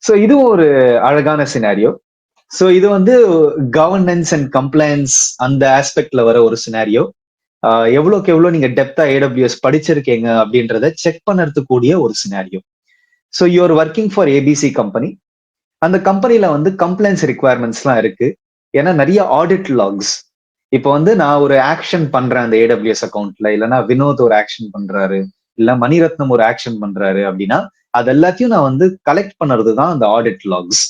So இதுவும் ஒரு அழகான சினாரியோ. சோ இது வந்து கவர்னன்ஸ் அண்ட் கம்ப்ளைன்ஸ் அந்த ஆஸ்பெக்ட்ல வர ஒரு சினாரியோ. எவ்வளவுக்கு எவ்வளவு நீங்க டெப்தா ஏடபிள்யூஎஸ் படிச்சிருக்கீங்க அப்படின்றத செக் பண்ணறதுக்கு கூடிய ஒரு scenario. So you are working for ABC company. அந்த கம்பெனில வந்து கம்ப்ளைன்ஸ் ரிக்குவயர்மெண்ட்ஸ்லாம் இருக்கு. ஏன்னா நிறைய ஆடிட் லாக்ஸ். இப்போ வந்து நான் ஒரு ஆக்ஷன் பண்றேன் அந்த ஏடபிள்யூஎஸ் அக்கௌண்ட்ல, இல்லைன்னா வினோத் ஒரு ஆக்ஷன் பண்றாரு, இல்ல மணிரத்னம் ஒரு ஆக்ஷன் பண்றாரு அப்படின்னா அது எல்லாத்தையும் நான் வந்து கலெக்ட் பண்றது தான் அந்த ஆடிட் லாக்ஸ்.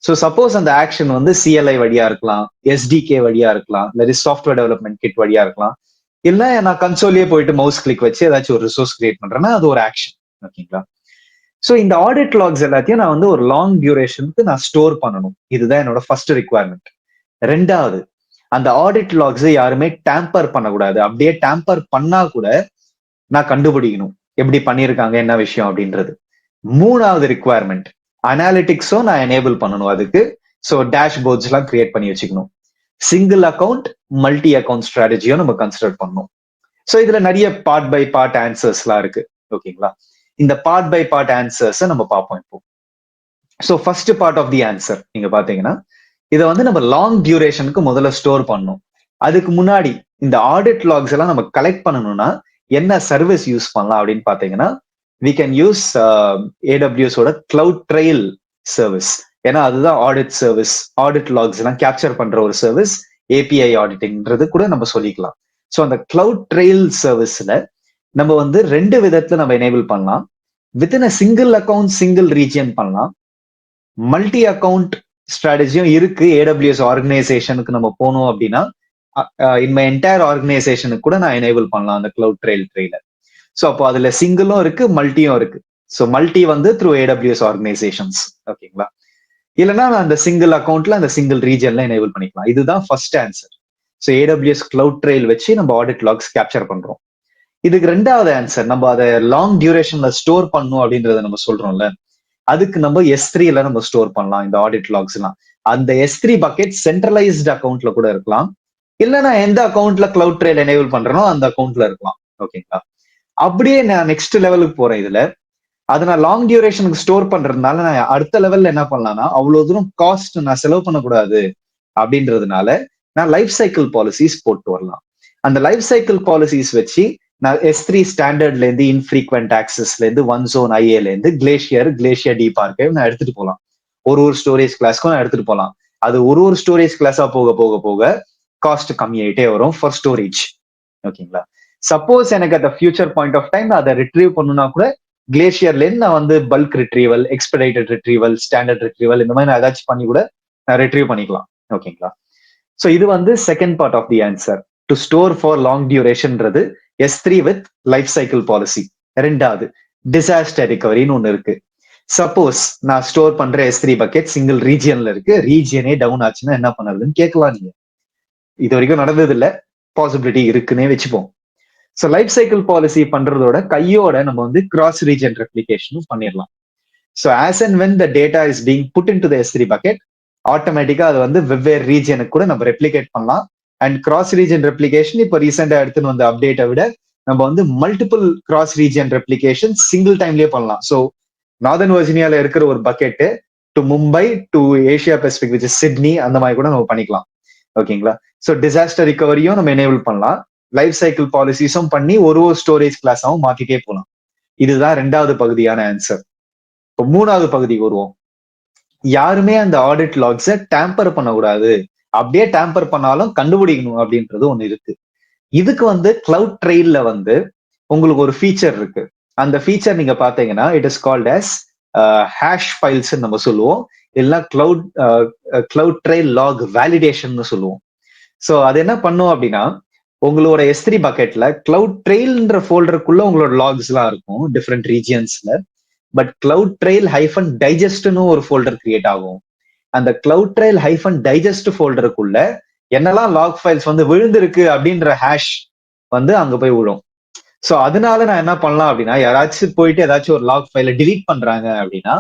ஸோ சப்போஸ் அந்த ஆக்ஷன் வந்து சிஎல்ஐ வழியா இருக்கலாம், எஸ்டிகே வழியா இருக்கலாம், இல்லாட்டி சாஃப்ட்வேர் டெவலப்மெண்ட் கிட் வழியா இருக்கலாம், இல்ல நான் கன்சோலியே போயிட்டு மவுஸ் கிளிக் வச்சு ஏதாச்சும் ஒரு ரிசோர்ஸ் கிரியேட் பண்றேன்னா அது ஒரு ஆக்ஷன். ஓகேங்களா? ஸோ இந்த ஆடிட் லாக்ஸ் எல்லாத்தையும் நான் வந்து ஒரு லாங் டியூரேஷனுக்கு நான் ஸ்டோர் பண்ணணும். இதுதான் என்னோட ஃபர்ஸ்ட் ரிக்குவயர்மெண்ட். ரெண்டாவது, அந்த ஆடிட் லாக்ஸ் யாருமே டேம்பர் பண்ணக்கூடாது. அப்படியே டேம்பர் பண்ணா கூட நான் கண்டுபிடிக்கணும் எப்படி பண்ணியிருக்காங்க, என்ன விஷயம் அப்படின்றது. மூணாவது ரிக்குவயர்மெண்ட், அனாலிட்டிக்ஸும் நான் எனேபிள் பண்ணணும் அதுக்கு. ஸோ டேஷ்போர்ட்ஸ் எல்லாம் கிரியேட் பண்ணி வச்சுக்கணும். சிங்கிள் அக்கௌண்ட் மல்டி அக்கௌண்ட் ஸ்ட்ராட்டஜியும் நம்ம கன்சிடர் பண்ணணும். ஸோ இதுல நிறைய பார்ட் பை பார்ட் ஆன்சர்ஸ்லாம் இருக்கு. ஓகேங்களா? இந்த பார்ட் பை பார்ட் ஆன்சர்ஸ் நம்ம பார்ப்போம் இப்போ. So first part of the answer நீங்க பாத்தீங்கன்னா, இதை வந்து நம்ம லாங் டியூரேஷனுக்கு முதல்ல ஸ்டோர் பண்ணணும். அதுக்கு முன்னாடி இந்த ஆடிட் லாக்ஸ் எல்லாம் நம்ம கலெக்ட் பண்ணணும்னா என்ன சர்வீஸ் யூஸ் பண்ணலாம் அப்படின்னு பாத்தீங்கன்னா, we can use AWS ஓட கிளவுட் ட்ரெயில் சர்வீஸ். ஏன்னா அதுதான் ஆடிட் சர்வீஸ், ஆடிட் லாக்ஸ் எல்லாம் கேப்சர் பண்ற ஒரு சர்வீஸ். ஏபிஐ ஆடிட்டிங்ன்றது கூட நம்ம சொல்லிக்கலாம். ஸோ அந்த கிளவுட் ட்ரெயில் சர்வீஸ்ல நம்ம வந்து ரெண்டு விதத்துல நம்ம எனேபிள் பண்ணலாம். Within a single account single region பண்ணலாம். மல்டி அக்கௌண்ட் ஸ்ட்ராட்டஜியும் இருக்கு. ஏடபிள்யூஎஸ் ஆர்கனைசேஷனுக்கு நம்ம போனோம் அப்படின்னா இன் மை என்டையர் ஆர்கனைசேஷனுக்கு கூட நான் எனேபிள் பண்ணலாம் அந்த கிளவுட் ட்ரெயிலர். ஸோ அப்போ அதுல சிங்கிளும் இருக்கு, மல்டியும் இருக்கு. ஸோ மல்டி வந்து த்ரூ ஏடபிள்யூஎஸ் ஆர்கனைசேஷன்ஸ். ஓகேங்களா? இல்லைன்னா நான் அந்த சிங்கிள் அக்கௌண்ட்ல அந்த சிங்கிள் ரீஜன்ல எனேபிள் பண்ணிக்கலாம். இதுதான் first answer. So AWS cloud trail வச்சு நம்ம ஆடிட் லாக்ஸ் கேப்சர் பண்றோம். இதுக்கு ரெண்டாவது ஆன்சர், நம்ம அதை லாங் டியூரேஷன்ல ஸ்டோர் பண்ணும் அப்படின்றத நம்ம சொல்றோம்ல, அதுக்கு நம்ம S3ல நம்ம ஸ்டோர் பண்ணலாம் இந்த ஆடிட் லாக்ஸ் எல்லாம். அந்த S3 பக்கெட் சென்ட்ரலைஸ்ட் அக்கௌண்ட்ல கூட இருக்கலாம், இல்ல நான் எந்த அக்கௌண்ட்ல கிளவுட் ட்ரெயில் எனேபிள் பண்றேனோ அந்த அக்கௌண்ட்ல இருக்கலாம். ஓகேங்களா? அப்படியே நான் நெக்ஸ்ட் லெவலுக்கு போறேன். இதுல அதை நான் லாங் டியூரேஷனுக்கு ஸ்டோர் பண்றதுனால நான் அடுத்த லெவல்ல என்ன பண்ணலாம்னா, அவ்வளவு தூரம் காஸ்ட் நான் செலவு பண்ணக்கூடாது அப்படின்றதுனால நான் லைஃப் சைக்கிள் பாலிசிஸ் போட்டு வரலாம். அந்த லைஃப் சைக்கிள் பாலிசிஸ் வச்சு நான் S3 ஸ்டாண்டர்ட்ல இருந்து இன்ஃப்ரீக்வெண்ட் ஆக்சஸ்ல இருந்து ஒன் ஜோன் ஐஏல இருந்து கிளேஷியர் டீப் ஆர்கைவ் நான் எடுத்துட்டு போகலாம். ஒரு ஸ்டோரேஜ் கிளாஸ்க்கும் நான் எடுத்துட்டு போகலாம். அது ஒரு ஸ்டோரேஜ் கிளாஸா போக போக போக காஸ்ட் கம்மியாயிட்டே வரும் ஃபார் ஸ்டோரேஜ். ஓகேங்களா? சப்போஸ் எனக்கு அந்த ஃபியூச்சர் பாயிண்ட் ஆஃப் டைம் அதை ரிட்ரீவ் பண்ணுனா கூட கிளேஷியர்ல இருந்து நான் வந்து bulk retrieval, expedited retrieval, standard retrieval இந்த மாதிரி நான் ஏதாச்சும் பண்ணி கூட நான் ரிட்ரீவ் பண்ணிக்கலாம். ஓகேங்களா? ஸோ இது வந்து second part of the answer. To store for long டியூரேஷன்ன்றது S3 with life cycle policy. ரெண்டாவது, டிசாஸ்டர் ரிகவரின்னு ஒண்ணு இருக்கு. சப்போஸ் நான் ஸ்டோர் பண்ற S3 பக்கெட் சிங்கிள் ரீஜியன்ல இருக்கு, ரீஜியனே டவுன் ஆச்சுன்னா என்ன பண்ணுறதுன்னு கேட்கலாம். நீங்க இது வரைக்கும் நடந்தது இல்ல, பாசிபிலிட்டி இருக்குன்னே வச்சுப்போம். ஸோ லைஃப் சைக்கிள் பாலிசி பண்றதோட கையோட நம்ம வந்து கிராஸ் ரீஜன் ரெப்ளிகேஷனும் பண்ணிடலாம். So as and when the data is being put into the S3 bucket, ஆட்டோமேட்டிக்கா அது வந்து வெவ்வேறு ரீஜனுக்கு கூட நம்ம ரெப்ளிகேட் பண்ணலாம். அண்ட் கிராஸ் ரீஜன் ரெப்ளிகேஷன் இப்போ ரீசெண்டா எடுத்துன்னு வந்த அப்டேட்டை விட நம்ம வந்து multiple cross region replication single டைம்லயே பண்ணலாம். ஸோ நார்தர்ன் வர்ஜீனியால இருக்கிற ஒரு bucket to Mumbai to Asia Pacific which Sydney அந்த மாதிரி கூட நம்ம பண்ணிக்கலாம். ஓகேங்களா? ஸோ டிசாஸ்டர் ரிகவரியும் நம்ம எனேபிள் பண்ணலாம், லைஃப் சைக்கிள் பாலிசிஸும் பண்ணி ஒரு ஸ்டோரேஜ் கிளாஸாவும் மாத்திட்டே போகலாம். இதுதான் ரெண்டாவது பகுதியான ஆன்சர். இப்போ மூணாவது பகுதிக்கு வருவோம். யாருமே அந்த ஆடிட் லாக்ஸை டேம்பர் பண்ணக்கூடாது, அப்படியே டேம்பர் பண்ணாலும் கண்டுபிடிக்கணும் அப்படின்றது ஒண்ணு இருக்கு. இதுக்கு வந்து கிளவுட் ட்ரெயில்ல வந்து உங்களுக்கு ஒரு ஃபீச்சர் இருக்கு. அந்த ஃபீச்சர் நீங்க பாத்தீங்கன்னா it is called as hash files நம்ம சொல்லுவோம், இல்ல கிளவுட் ட்ரெயில் லாக் வேலிடேஷன் சொல்லுவோம். ஸோ அது என்ன பண்ணும் அப்படின்னா, உங்களோட S3 பக்கெட்ல கிளவுட் ட்ரெயில்ன்ற ஃபோல்டருக்குள்ள உங்களோட லாக்ஸ் எல்லாம் இருக்கும் டிஃப்ரெண்ட் ரீஜியன்ஸ்ல. பட் கிளவுட் ட்ரெயில் ஹைஃபன் டைஜஸ்ட்னு ஒரு ஃபோல்டர் கிரியேட் ஆகும். அந்த கிளவுட் ட்ரெயில் ஹைஃபன் டைஜஸ்ட் ஃபோல்டருக்குள்ள என்னெல்லாம் லாக் ஃபைல்ஸ் வந்து விழுந்திருக்கு அப்படின்ற ஹேஷ் வந்து அங்க போய் விழும். ஸோ அதனால நான் என்ன பண்ணலாம் அப்படின்னா, யாராச்சும் போயிட்டு ஏதாச்சும் ஒரு லாக் ஃபைலை டிலீட் பண்றாங்க அப்படின்னா,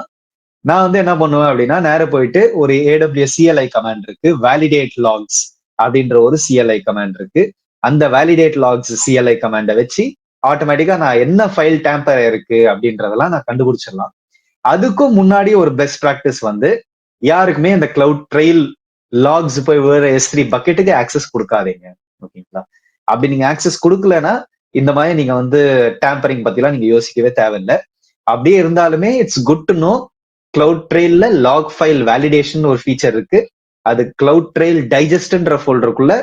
நான் வந்து என்ன பண்ணுவேன் அப்படின்னா, நேரம் போயிட்டு ஒரு AWS CLI கமாண்ட் இருக்கு, வேலிடேட் லாக்ஸ் அப்படின்ற ஒரு CLI கமாண்ட் இருக்கு. அந்த வேலிடேட் லாக்ஸ் CLI கமாண்டை வச்சு ஆட்டோமேட்டிக்கா நான் என்ன ஃபைல் டேம்பர் இருக்கு அப்படின்றதெல்லாம் நான் கண்டுபிடிச்சிடலாம். அதுக்கும் முன்னாடி ஒரு பெஸ்ட் ப்ராக்டிஸ் வந்து யாருக்குமே அந்த கிளவுட் ட்ரெயில் லாக்ஸ் போய் வேற S3 பக்கெட்டுக்கு ஆக்சஸ் கொடுக்காதீங்க. ஓகேங்களா? அப்படி நீங்க ஆக்சஸ் கொடுக்கலன்னா இந்த மாதிரி நீங்க வந்து டேம்பரிங் பத்திலாம் நீங்க யோசிக்கவே தேவையில்லை. அப்படியே இருந்தாலுமே it's good to know cloud ட்ரெயில்ல லாக் ஃபைல் வேலிடேஷன் ஒரு ஃபீச்சர் இருக்கு. அது கிளவுட் ட்ரெயில் டைஜஸ்ட்ன்ற ஃபோல்டருக்குள்ள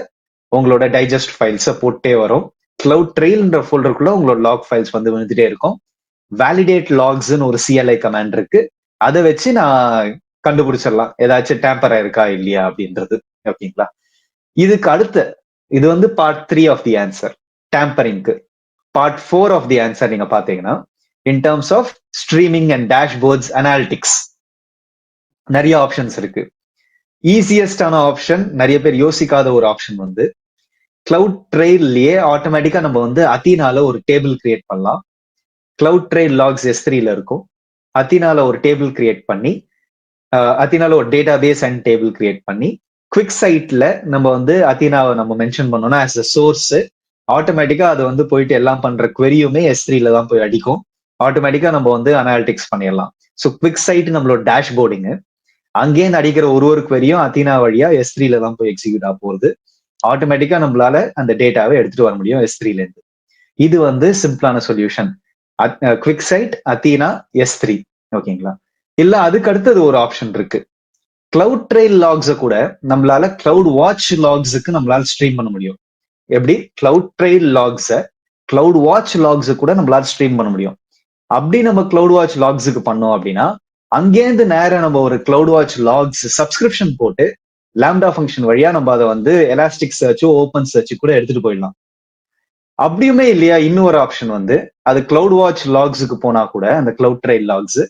உங்களோட டைஜஸ்ட் ஃபைல்ஸை போட்டே வரும். கிளவுட் ட்ரெயில்ன்ற ஃபோல்டருக்குள்ள உங்களோட லாக் ஃபைல்ஸ் வந்து வந்துட்டே இருக்கும். வேலிடேட் லாக்ஸ்ன்னு ஒரு CLI கமாண்ட் இருக்கு. அதை வச்சு நான் கண்டுபிடிச்சிடலாம் ஏதாச்சும் டேம்பர் ஆயிருக்கா இல்லையா அப்படின்றது. ஓகேங்களா? இதுக்கு அடுத்து இது வந்து பார்ட் 3 ஆஃப் தி ஆன்சர் டேம்பரிங்க்கு. பார்ட் 4 ஆஃப் தி ஆன்சர் நீங்க பாத்தீங்கன்னா in terms of streaming and dashboards analytics நிறைய ஆப்ஷன்ஸ் இருக்கு. ஈஸியஸ்டான ஆப்ஷன், நிறைய பேர் யோசிக்காத ஒரு ஆப்ஷன் வந்து கிளவுட் ட்ரெயில்லயே ஆட்டோமேட்டிக்கா நம்ம வந்து அத்தீனால ஒரு டேபிள் கிரியேட் பண்ணலாம். கிளவுட் ட்ரெயில் லாக்ஸ் S3ல இருக்கும். அத்தீனால ஒரு டேபிள் கிரியேட் பண்ணி அத்தீனால ஒரு database and table create பண்ணி குவிக் சைட்ல நம்ம வந்து அத்தீனாவை நம்ம மென்ஷன் பண்ணோம்னா ஆஸ் அ சோர்ஸ் ஆட்டோமேட்டிக்கா அது வந்து போயிட்டு எல்லாம் பண்ற queryயுமே S3ல தான் போய் அடிக்கும். ஆட்டோமேட்டிக்கா நம்ம வந்து அனாலிட்டிக்ஸ் பண்ணிடலாம். ஸோ குவிக் சைட் நம்மளோட டேஷ்போர்டிங்கு அங்கேருந்து அடிக்கிற ஒரு queryயும் அத்தீனா வழியா S3ல தான் போய் எக்ஸிக்யூட் ஆக போகுது. ஆட்டோமேட்டிக்கா நம்மளால அந்த டேட்டாவை எடுத்துட்டு வர முடியும் S3ல இருந்து. இது வந்து சிம்பிளான சொல்யூஷன். Quick side அத்தீனா S3. ஓகேங்களா? இல்ல அதுக்கு அடுத்தது ஒரு ஆப்ஷன் இருக்கு. கிளவுட் ட்ரெயில் லாக்ஸை கூட நம்மளால கிளவுட் வாட்ச் லாக்ஸுக்கு நம்மளால ஸ்ட்ரீம் பண்ண முடியும். எப்படி? கிளவுட் ட்ரெயில் லாக்ஸை கிளவுட் வாட்ச் லாக்ஸு கூட நம்மளால ஸ்ட்ரீம் பண்ண முடியும். அப்படி நம்ம கிளவுட் வாட்ச் லாக்ஸுக்கு பண்ணோம் அப்படின்னா அங்கேருந்து நேரம் நம்ம ஒரு கிளவுட் வாட்ச் லாக்ஸ் சப்ஸ்கிரிப்ஷன் போட்டு லாம்டா ஃபங்க்ஷன் வழியா நம்ம அதை வந்து எலாஸ்டிக் சர்ச்சோ ஓப்பன் சர்ச்சு கூட எடுத்துட்டு போயிடலாம். அப்படியுமே இல்லையா, இன்னொரு ஆப்ஷன் வந்து அது கிளவுட் வாட்ச் லாக்ஸுக்கு போனா கூட அந்த cloud trail logs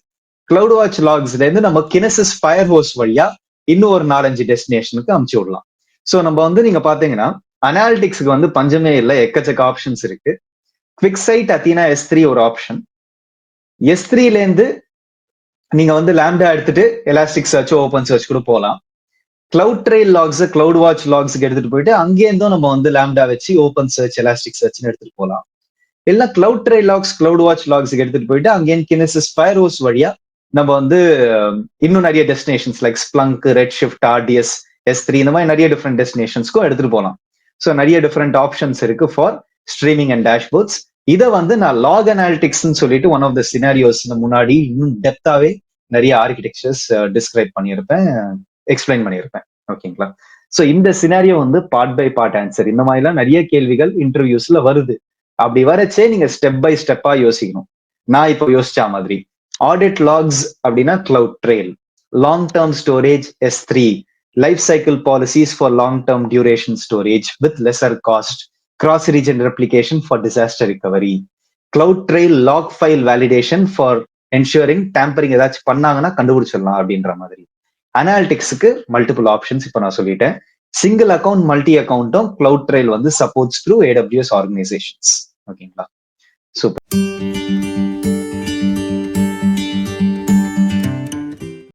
cloud watch லாக்ஸ்ல இருந்து நம்ம கினசிஸ் ஃபயர் ஹோஸ்ட் வழியா இன்னும் ஒரு 4-5 டெஸ்டினேஷனுக்கு அமுச்சு விடலாம். ஸோ நம்ம வந்து நீங்க பாத்தீங்கன்னா அனாலிட்டிக்ஸ்க்கு வந்து பஞ்சமே இல்லை, எக்கச்சக்க ஆப்ஷன்ஸ் இருக்கு. குவிக் சைட் அத்தீனா S3 ஒரு ஆப்ஷன். S3ல இருந்து நீங்க வந்து லாம்டா எடுத்துட்டு எலாஸ்டிக் சர்ச் ஓப்பன் சர்ச் கூட போகலாம். Cloud trail logs cloud watch லாக்ஸ்க்கு எடுத்துட்டு போயிட்டு அங்கேருந்தும் நம்ம வந்து லாம்டா வச்சு ஓப்பன் சர்ச் எலாஸ்டிக் சர்ச்னு எடுத்துட்டு போகலாம். இல்ல cloud trail logs cloud watch லாக்ஸ்க்கு எடுத்துட்டு போயிட்டு அங்கேயும் கினசிஸ் ஃபயர் ஹோஸ்ட் வழியா நம்ம வந்து இன்னும் நிறைய destinations like Splunk, red shift, RDS, S3 இந்த மாதிரி நிறைய டிஃப்ரெண்ட் டெஸ்டினேஷன்ஸ்க்கும் எடுத்துட்டு போகலாம். ஸோ நிறைய டிஃப்ரெண்ட் ஆப்ஷன்ஸ் இருக்கு ஃபார் ஸ்ட்ரீமிங் அண்ட் டேஷ்போர்ட்ஸ். இதை வந்து நான் லாக் அனாலிட்டிக்ஸ்ன்னு சொல்லிட்டு ஒன் ஆஃப் த சினாரியோஸ் முன்னாடி இன்னும் டெப்தாவே நிறைய ஆர்கிடெக்சர்ஸ் டிஸ்கிரைப் பண்ணியிருப்பேன், எக்ஸ்பிளைன் பண்ணியிருப்பேன். ஓகேங்களா? ஸோ இந்த சினாரியோ வந்து பார்ட் பை பார்ட் ஆன்சர். இந்த மாதிரிலாம் நிறைய கேள்விகள் இன்டர்வியூஸ்ல வருது. அப்படி வரச்சே நீங்க ஸ்டெப் பை ஸ்டெப்பா யோசிக்கணும். நான் இப்போ யோசிச்ச மாதிரி ஆடிட் லாக்ஸ் அப்படின்னா cloud trail, long term storage S3, life cycle policies for long term duration storage with lesser cost, cross region replication for disaster recovery, cloud trail log file validation for ensuring tampering ஏதாச்சும் பண்ணாங்கன்னா கண்டுபிடிச்சிடலாம் அப்படின்ற மாதிரி. அனாலிட்டிக்ஸுக்கு multiple options இப்போ நான் சொல்லிட்டேன். Single account multi அக்கௌண்ட்டும் cloud trail வந்து சப்போர்ட்ஸ் த்ரூ AWS ஆர்கனைசேஷன்ஸ். ஓகேங்களா? சூப்பர்.